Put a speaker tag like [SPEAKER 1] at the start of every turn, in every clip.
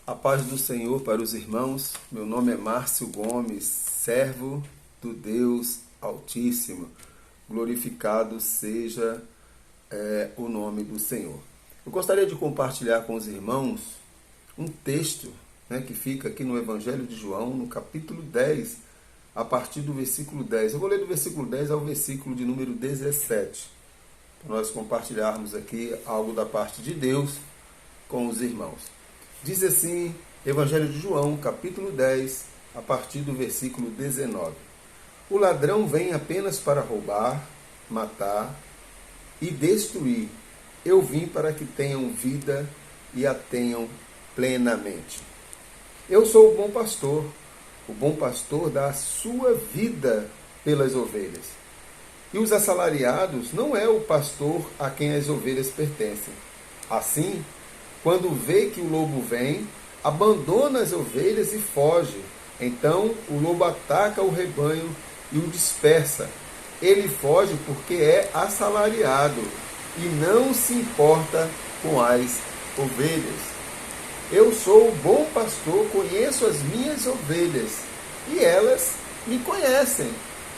[SPEAKER 1] A paz do Senhor para os irmãos. Meu nome é Márcio Gomes, servo do Deus Altíssimo. Glorificado seja o nome do Senhor. Eu gostaria de compartilhar com os irmãos um texto que fica aqui no Evangelho de João, no capítulo 10, a partir do versículo 10. Eu vou ler do versículo 10 ao versículo de número 17, para nós compartilharmos aqui algo da parte de Deus com os irmãos. Diz assim, Evangelho de João, capítulo 10, a partir do versículo 19. O ladrão vem apenas para roubar, matar e destruir. Eu vim para que tenham vida e a tenham plenamente. Eu sou o bom pastor. O bom pastor dá a sua vida pelas ovelhas. E os assalariados não é o pastor a quem as ovelhas pertencem. Assim, quando vê que o lobo vem, abandona as ovelhas e foge. Então o lobo ataca o rebanho e o dispersa. Ele foge porque é assalariado e não se importa com as ovelhas. Eu sou o bom pastor, conheço as minhas ovelhas e elas me conhecem,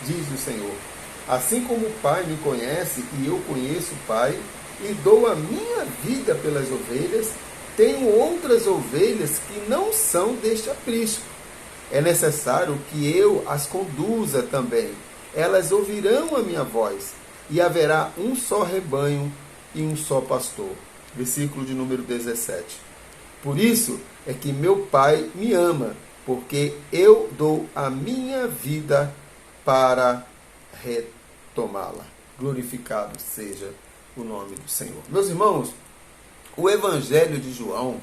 [SPEAKER 1] diz o Senhor. Assim como o Pai me conhece e eu conheço o Pai, e dou a minha vida pelas ovelhas, tenho outras ovelhas que não são deste aprisco. É necessário que eu as conduza também. Elas ouvirão a minha voz, e haverá um só rebanho e um só pastor. Versículo de número 17. Por isso é que meu Pai me ama, porque eu dou a minha vida para retomá-la. Glorificado seja o nome do Senhor. Meus irmãos, o Evangelho de João,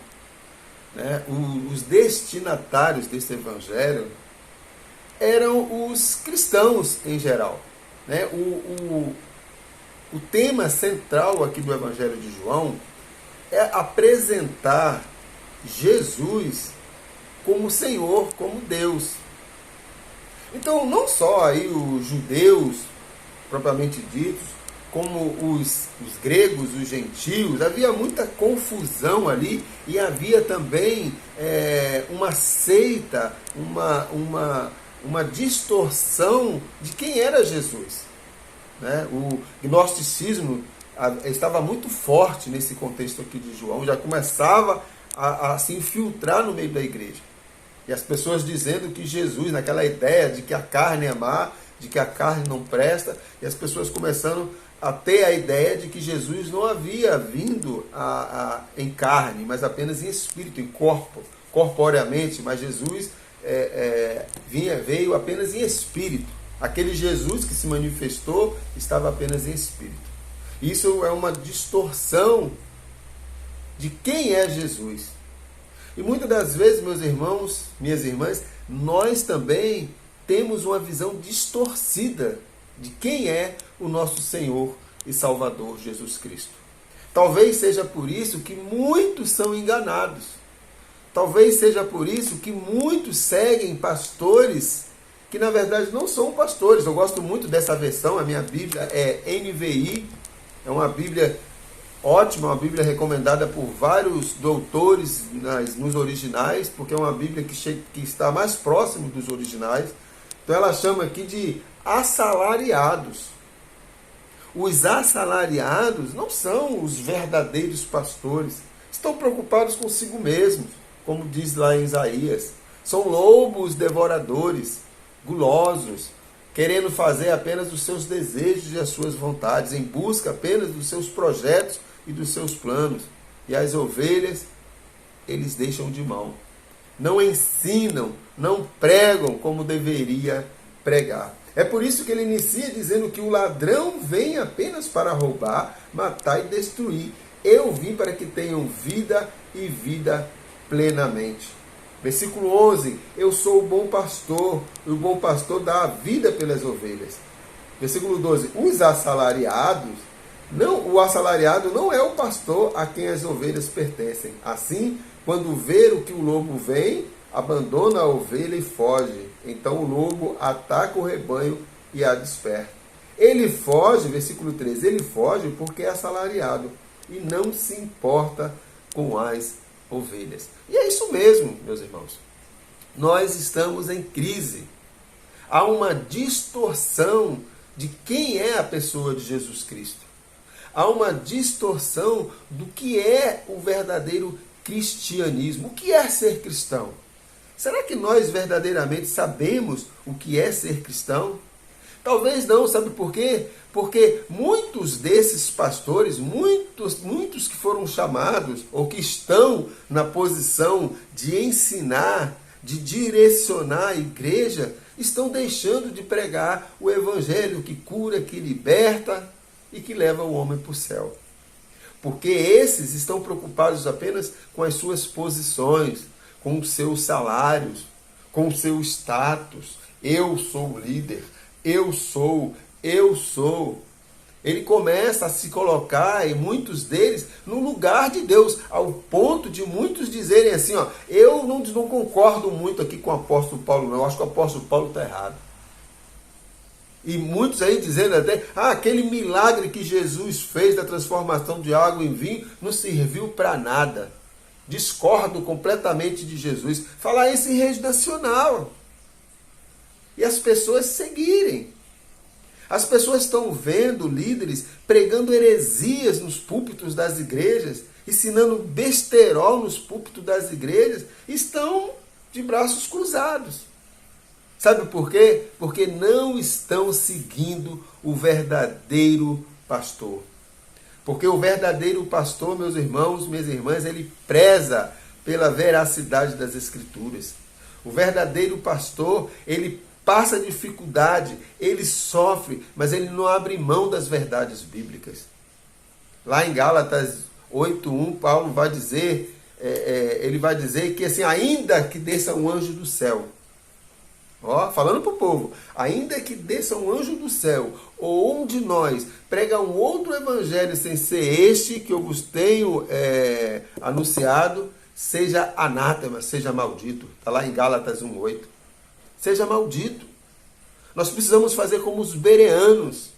[SPEAKER 1] os destinatários desse Evangelho eram os cristãos em geral. O tema central aqui do Evangelho de João é apresentar Jesus como Senhor, como Deus. Então, não só aí os judeus, propriamente ditos, como os gregos, os gentios, havia muita confusão ali e havia também uma seita, uma distorção de quem era Jesus. O gnosticismo estava muito forte nesse contexto aqui de João, já começava a se infiltrar no meio da igreja. E as pessoas dizendo que Jesus, naquela ideia de que a carne é má, de que a carne não presta, e as pessoas começando a ter a ideia de que Jesus não havia vindo em carne, mas apenas em espírito, em corpo, corporeamente, mas Jesus veio apenas em espírito. Aquele Jesus que se manifestou estava apenas em espírito. Isso é uma distorção de quem é Jesus. E muitas das vezes, meus irmãos, minhas irmãs, nós também temos uma visão distorcida de quem é o nosso Senhor e Salvador Jesus Cristo. Talvez seja por isso que muitos são enganados. Talvez seja por isso que muitos seguem pastores que na verdade não são pastores. Eu gosto muito dessa versão, a minha Bíblia é NVI, é uma Bíblia ótima, uma Bíblia recomendada por vários doutores nos originais, porque é uma Bíblia que está mais próximo dos originais. Então ela chama aqui de assalariados. Os assalariados não são os verdadeiros pastores. Estão preocupados consigo mesmos, como diz lá em Isaías. São lobos devoradores, gulosos, querendo fazer apenas os seus desejos e as suas vontades, em busca apenas dos seus projetos e dos seus planos. E as ovelhas, eles deixam de mão. Não ensinam, não pregam como deveria pregar. É por isso que ele inicia dizendo que o ladrão vem apenas para roubar, matar e destruir. Eu vim para que tenham vida e vida plenamente. Versículo 11, eu sou o bom pastor, e o bom pastor dá a vida pelas ovelhas. Versículo 12, os assalariados, o assalariado não é o pastor a quem as ovelhas pertencem. Assim, quando ver o que o lobo vem, abandona a ovelha e foge. Então o lobo ataca o rebanho e a dispersa. Ele foge, versículo 13, ele foge porque é assalariado e não se importa com as ovelhas. E é isso mesmo, meus irmãos. Nós estamos em crise. Há uma distorção de quem é a pessoa de Jesus Cristo. Há uma distorção do que é o verdadeiro cristianismo. O que é ser cristão? Será que nós verdadeiramente sabemos o que é ser cristão? Talvez não, sabe por quê? Porque muitos desses pastores, muitos que foram chamados ou que estão na posição de ensinar, de direcionar a igreja, estão deixando de pregar o evangelho que cura, que liberta e que leva o homem para o céu. Porque esses estão preocupados apenas com as suas posições, com os seus salários, com o seu status. Eu sou o líder, eu sou. Ele começa a se colocar, e muitos deles, no lugar de Deus, ao ponto de muitos dizerem assim, ó, eu não concordo muito aqui com o apóstolo Paulo, não, eu acho que o apóstolo Paulo está errado. E muitos aí dizendo até, aquele milagre que Jesus fez da transformação de água em vinho não serviu para nada. Discordo completamente de Jesus. Falar isso em rede nacional. E as pessoas seguirem. As pessoas estão vendo líderes pregando heresias nos púlpitos das igrejas, ensinando besterol nos púlpitos das igrejas, estão de braços cruzados. Sabe por quê? Porque não estão seguindo o verdadeiro pastor. Porque o verdadeiro pastor, meus irmãos, minhas irmãs, ele preza pela veracidade das Escrituras. O verdadeiro pastor, ele passa dificuldade, ele sofre, mas ele não abre mão das verdades bíblicas. Lá em Gálatas 8:1, Paulo vai dizer, ele vai dizer que assim, ainda que desça um anjo do céu, falando para o povo, ainda que desça um anjo do céu, ou um de nós prega um outro evangelho sem ser este que eu vos tenho anunciado, seja anátema, seja maldito. Está lá em Gálatas 1:8. Seja maldito. Nós precisamos fazer como os bereanos.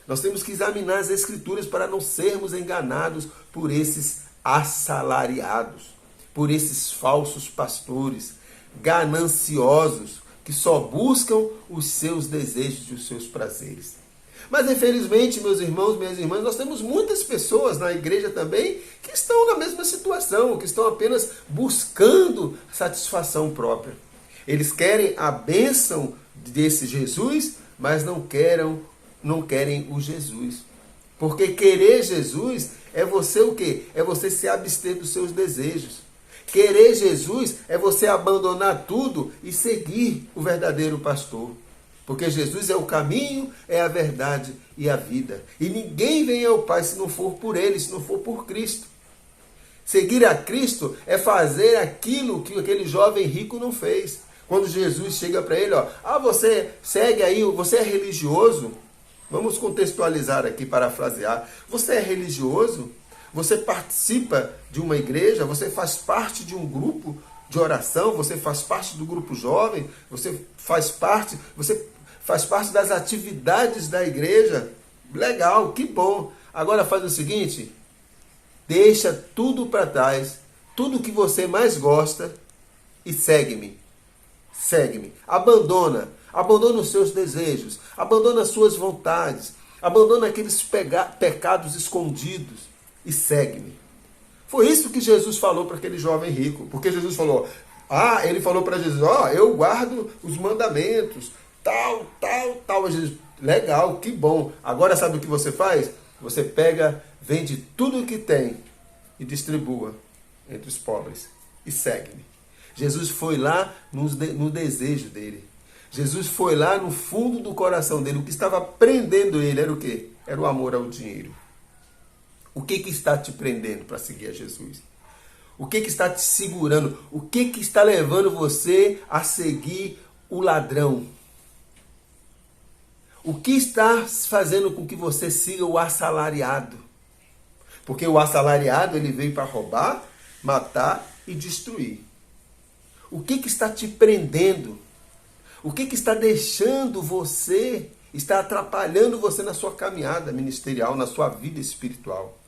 [SPEAKER 1] Nós temos que examinar as Escrituras para não sermos enganados por esses assalariados, por esses falsos pastores, gananciosos, que só buscam os seus desejos e os seus prazeres. Mas infelizmente, meus irmãos, minhas irmãs, nós temos muitas pessoas na igreja também que estão na mesma situação, que estão apenas buscando satisfação própria. Eles querem a bênção desse Jesus, mas não querem o Jesus. Porque querer Jesus é você o quê? É você se abster dos seus desejos. Querer Jesus é você abandonar tudo e seguir o verdadeiro pastor. Porque Jesus é o caminho, é a verdade e a vida. E ninguém vem ao Pai se não for por Ele, se não for por Cristo. Seguir a Cristo é fazer aquilo que aquele jovem rico não fez. Quando Jesus chega para ele, você segue aí, você é religioso? Vamos contextualizar aqui, parafrasear. Você é religioso? Você participa de uma igreja? Você faz parte de um grupo de oração? Você faz parte do grupo jovem? Você faz parte das atividades da igreja? Legal, que bom. Agora faz o seguinte, deixa tudo para trás, tudo que você mais gosta e segue-me. Segue-me. Abandona os seus desejos, abandona as suas vontades, abandona aqueles pecados escondidos e segue-me. Foi isso que Jesus falou para aquele jovem rico, porque Jesus falou, ele falou para Jesus, eu guardo os mandamentos, tal. Jesus, legal, que bom. Agora sabe o que você faz? Você pega, vende tudo o que tem e distribua entre os pobres e segue-me. Jesus foi lá no desejo dele. Jesus foi lá no fundo do coração dele. O que estava prendendo ele era o quê? Era o amor ao dinheiro. O que está te prendendo para seguir a Jesus? O que está te segurando? O que está levando você a seguir o ladrão? O que está fazendo com que você siga o assalariado? Porque o assalariado ele veio para roubar, matar e destruir. O que está te prendendo? O que está deixando você, está atrapalhando você na sua caminhada ministerial, na sua vida espiritual?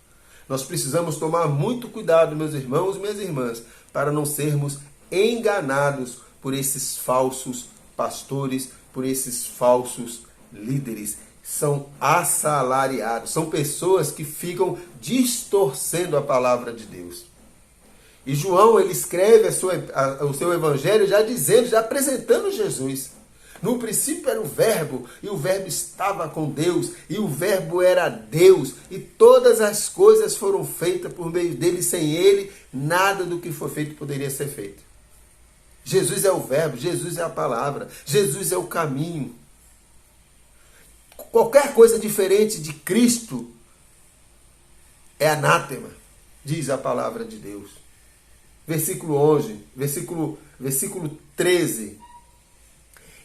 [SPEAKER 1] Nós precisamos tomar muito cuidado, meus irmãos e minhas irmãs, para não sermos enganados por esses falsos pastores, por esses falsos líderes. São assalariados, são pessoas que ficam distorcendo a palavra de Deus. E João, ele escreve o seu evangelho já dizendo, já apresentando Jesus. No princípio era o verbo, e o verbo estava com Deus, e o verbo era Deus, e todas as coisas foram feitas por meio dele, sem ele, nada do que foi feito poderia ser feito. Jesus é o verbo, Jesus é a palavra, Jesus é o caminho. Qualquer coisa diferente de Cristo é anátema, diz a palavra de Deus. Versículo 11, versículo 13.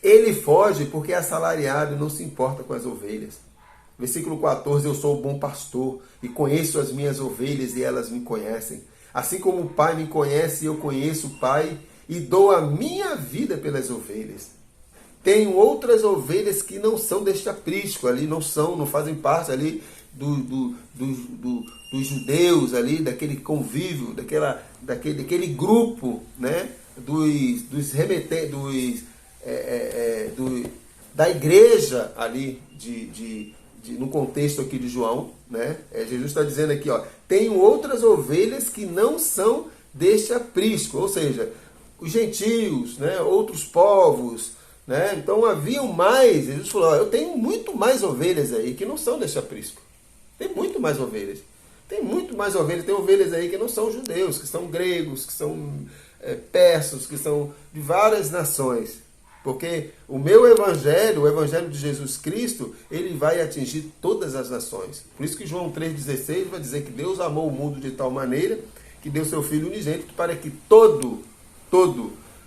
[SPEAKER 1] Ele foge porque é assalariado e não se importa com as ovelhas. Versículo 14, eu sou o bom pastor e conheço as minhas ovelhas e elas me conhecem. Assim como o Pai me conhece, eu conheço o Pai e dou a minha vida pelas ovelhas. Tenho outras ovelhas que não são deste aprisco, ali não fazem parte ali dos judeus, ali, daquele convívio, daquele grupo, né, da igreja ali, no contexto aqui de João, né? Jesus está dizendo aqui, ó, tenho outras ovelhas que não são deste aprisco, ou seja, os gentios, né, outros povos, né? Então haviam mais, Jesus falou, ó, eu tenho muito mais ovelhas aí que não são deste aprisco. Tem muito mais ovelhas. Tem muito mais ovelhas. Tem ovelhas aí que não são judeus, que são gregos, que são persas, que são de várias nações. Porque o meu evangelho, o evangelho de Jesus Cristo, ele vai atingir todas as nações. Por isso que João 3,16 vai dizer que Deus amou o mundo de tal maneira que deu seu Filho unigênito para que todo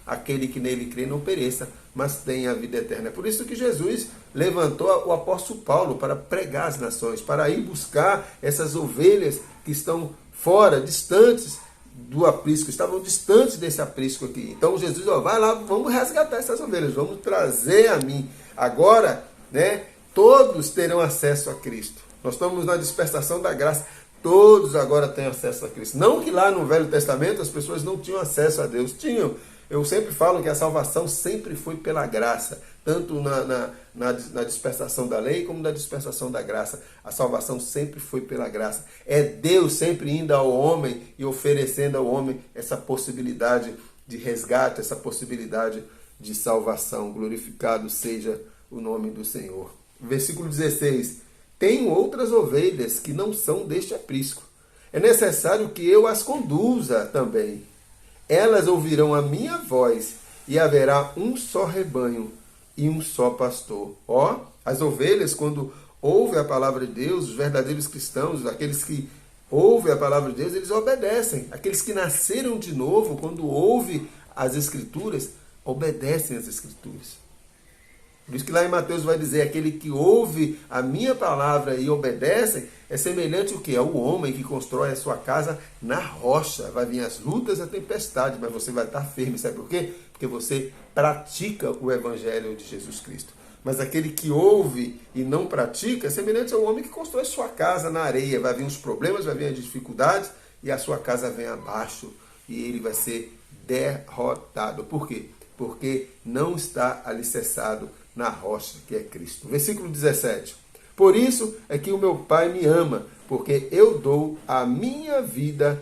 [SPEAKER 1] aquele que nele crê não pereça, mas tenha a vida eterna. É por isso que Jesus levantou o apóstolo Paulo para pregar as nações, para ir buscar essas ovelhas que estão fora, distantes do aprisco, estavam distantes desse aprisco aqui. Então Jesus, ó, vai lá, vamos resgatar essas ovelhas, vamos trazer a mim. Agora, né, todos terão acesso a Cristo. Nós estamos na dispensação da graça. Todos agora têm acesso a Cristo. Não que lá no Velho Testamento as pessoas não tinham acesso a Deus. Tinham. Eu sempre falo que a salvação sempre foi pela graça, tanto na dispensação da lei como na dispensação da graça. A salvação sempre foi pela graça. É Deus sempre indo ao homem e oferecendo ao homem essa possibilidade de resgate, essa possibilidade de salvação. Glorificado seja o nome do Senhor. Versículo 16. Tenho outras ovelhas que não são deste aprisco. É necessário que eu as conduza também. Elas ouvirão a minha voz e haverá um só rebanho e um só pastor. Ó, as ovelhas, quando ouvem a palavra de Deus, os verdadeiros cristãos, aqueles que ouvem a palavra de Deus, eles obedecem. Aqueles que nasceram de novo, quando ouvem as Escrituras, obedecem às Escrituras. Por isso que lá em Mateus vai dizer, aquele que ouve a minha palavra e obedece, é semelhante ao quê? Ao homem que constrói a sua casa na rocha. Vai vir as lutas, a tempestade, mas você vai estar firme. Sabe por quê? Porque você pratica o evangelho de Jesus Cristo. Mas aquele que ouve e não pratica, é semelhante ao homem que constrói sua casa na areia. Vai vir os problemas, vai vir as dificuldades e a sua casa vem abaixo e ele vai ser derrotado. Por quê? Porque não está alicerçado na rocha que é Cristo. Versículo 17. Por isso é que o meu Pai me ama, porque eu dou a minha vida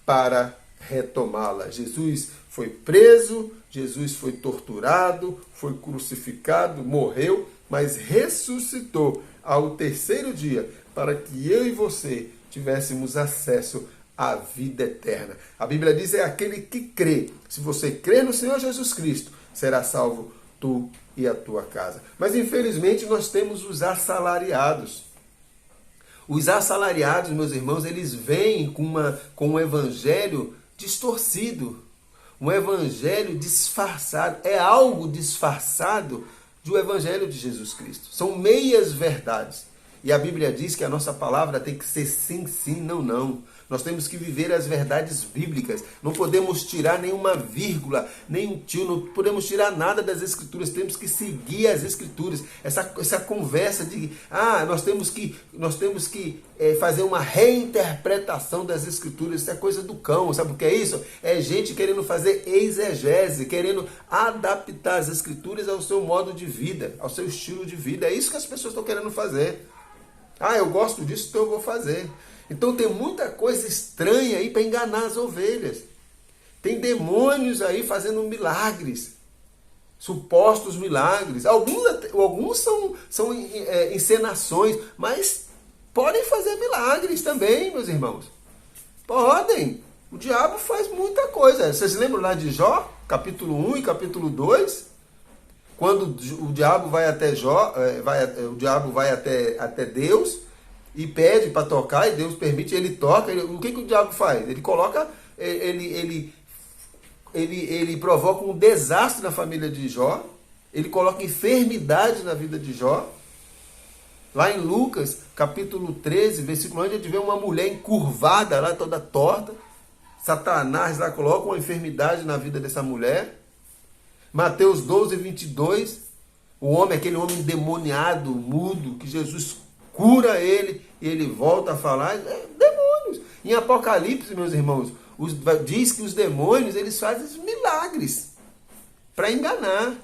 [SPEAKER 1] para retomá-la. Jesus foi preso, Jesus foi torturado, foi crucificado, morreu, mas ressuscitou ao terceiro dia para que eu e você tivéssemos acesso à vida eterna. A Bíblia diz, é aquele que crê. Se você crê no Senhor Jesus Cristo, será salvo tu e a tua casa. Mas infelizmente nós temos os assalariados. Os assalariados, meus irmãos, eles vêm com um evangelho distorcido, um evangelho disfarçado. É algo disfarçado do evangelho de Jesus Cristo. São meias verdades. E a Bíblia diz que a nossa palavra tem que ser sim, sim, não, não. Nós temos que viver as verdades bíblicas. Não podemos tirar nenhuma vírgula, nem um tio, não podemos tirar nada das Escrituras. Temos que seguir as Escrituras. Essa conversa de nós temos que fazer uma reinterpretação das Escrituras. Isso é coisa do cão. Sabe o que é isso? É gente querendo fazer exegese, querendo adaptar as Escrituras ao seu modo de vida, ao seu estilo de vida. É isso que as pessoas estão querendo fazer. Eu gosto disso, então eu vou fazer. Então tem muita coisa estranha aí para enganar as ovelhas. Tem demônios aí fazendo milagres, supostos milagres. Alguns são encenações, mas podem fazer milagres também, meus irmãos. Podem. O diabo faz muita coisa. Vocês lembram lá de Jó, capítulo 1 e capítulo 2? Quando o diabo vai até o diabo vai até Deus e pede para tocar, e Deus permite, ele toca. O que o diabo faz? Ele coloca, ele provoca um desastre na família de Jó, ele coloca enfermidade na vida de Jó. Lá em Lucas, capítulo 13, versículo 1, a gente vê uma mulher encurvada lá, toda torta. Satanás lá coloca uma enfermidade na vida dessa mulher. Mateus 12, 22, aquele homem endemoniado, mudo, que Jesus cura ele e ele volta a falar, demônios. Em Apocalipse, meus irmãos, diz que os demônios, eles fazem milagres para enganar.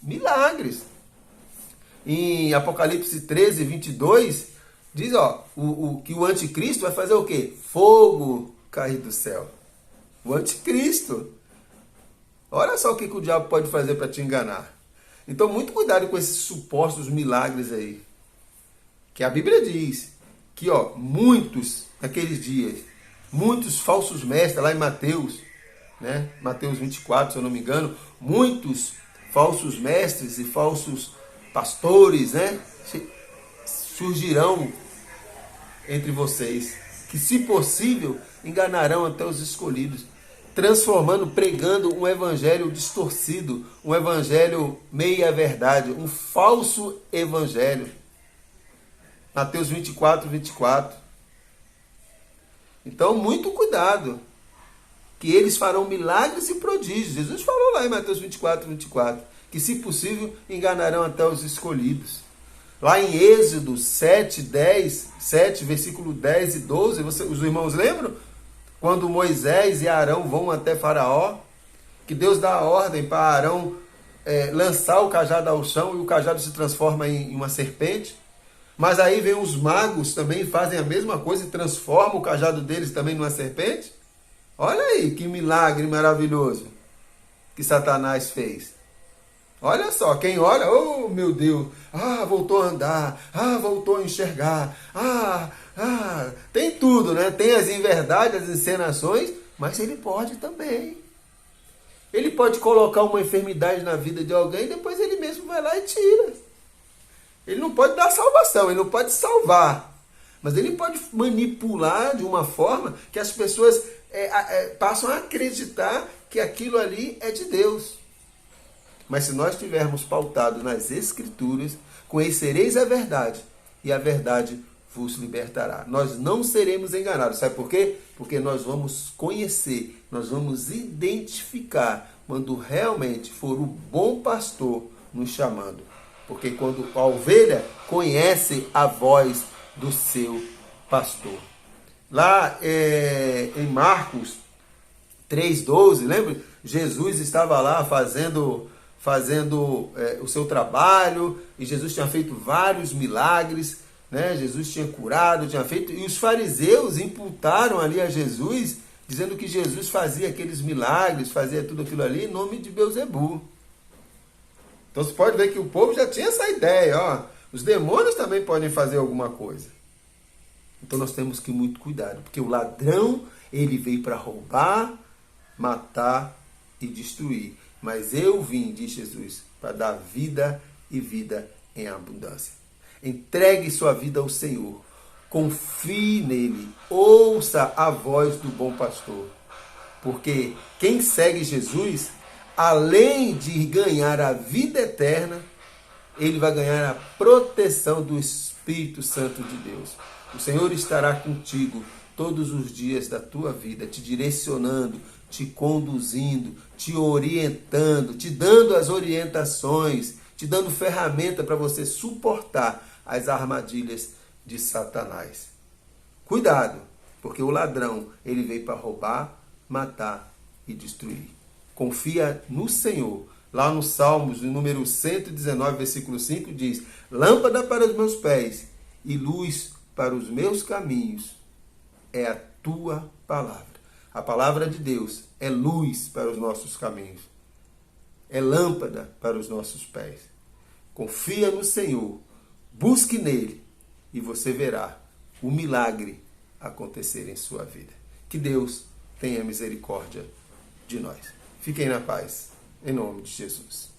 [SPEAKER 1] Milagres. Em Apocalipse 13, 22, diz que o anticristo vai fazer o quê? Fogo cair do céu. O anticristo. Olha só o que o diabo pode fazer para te enganar. Então, muito cuidado com esses supostos milagres aí. Que a Bíblia diz que, muitos, naqueles dias, muitos falsos mestres, lá em Mateus, né? Mateus 24, se eu não me engano, muitos falsos mestres e falsos pastores, né? Surgirão entre vocês, que, se possível, enganarão até os escolhidos, pregando um evangelho distorcido, um evangelho meia-verdade, um falso evangelho. Mateus 24, 24. Então, muito cuidado, que eles farão milagres e prodígios. Jesus falou lá em Mateus 24, 24, que, se possível, enganarão até os escolhidos. Lá em Êxodo 7, versículo 10 e 12, os irmãos lembram? Quando Moisés e Arão vão até Faraó, que Deus dá a ordem para Arão lançar o cajado ao chão e o cajado se transforma em uma serpente. Mas aí vem os magos também e fazem a mesma coisa e transformam o cajado deles também numa serpente. Olha aí que milagre maravilhoso que Satanás fez. Olha só, quem olha, oh meu Deus, voltou a andar, voltou a enxergar, tem tudo, né? Tem as inverdades, as encenações, mas ele pode também. Ele pode colocar uma enfermidade na vida de alguém e depois ele mesmo vai lá e tira. Ele não pode dar salvação, ele não pode salvar, mas ele pode manipular de uma forma que as pessoas passam a acreditar que aquilo ali é de Deus. Mas se nós estivermos pautados nas Escrituras, conhecereis a verdade, e a verdade vos libertará. Nós não seremos enganados. Sabe por quê? Porque nós vamos conhecer, nós vamos identificar quando realmente for o bom pastor nos chamando. Porque quando a ovelha conhece a voz do seu pastor. Lá em Marcos 3,12, lembra? Jesus estava lá fazendo o seu trabalho, e Jesus tinha feito vários milagres, né? Jesus tinha curado, tinha feito, e os fariseus imputaram ali a Jesus, dizendo que Jesus fazia aqueles milagres, fazia tudo aquilo ali em nome de Beelzebu. Então você pode ver que o povo já tinha essa ideia, os demônios também podem fazer alguma coisa. Então nós temos que ir muito cuidado, porque o ladrão, ele veio para roubar, matar e destruir. Mas eu vim, diz Jesus, para dar vida e vida em abundância. Entregue sua vida ao Senhor. Confie nele. Ouça a voz do bom pastor. Porque quem segue Jesus, além de ganhar a vida eterna, ele vai ganhar a proteção do Espírito Santo de Deus. O Senhor estará contigo todos os dias da tua vida, te direcionando, te conduzindo, te orientando, te dando as orientações, te dando ferramenta para você suportar as armadilhas de Satanás. Cuidado, porque o ladrão, ele veio para roubar, matar e destruir. Confia no Senhor. Lá no Salmos, no número 119, versículo 5, diz: lâmpada para os meus pés e luz para os meus caminhos é a tua palavra. A palavra de Deus é luz para os nossos caminhos. É lâmpada para os nossos pés. Confia no Senhor. Busque nele e você verá o milagre acontecer em sua vida. Que Deus tenha misericórdia de nós. Fiquem na paz, em nome de Jesus.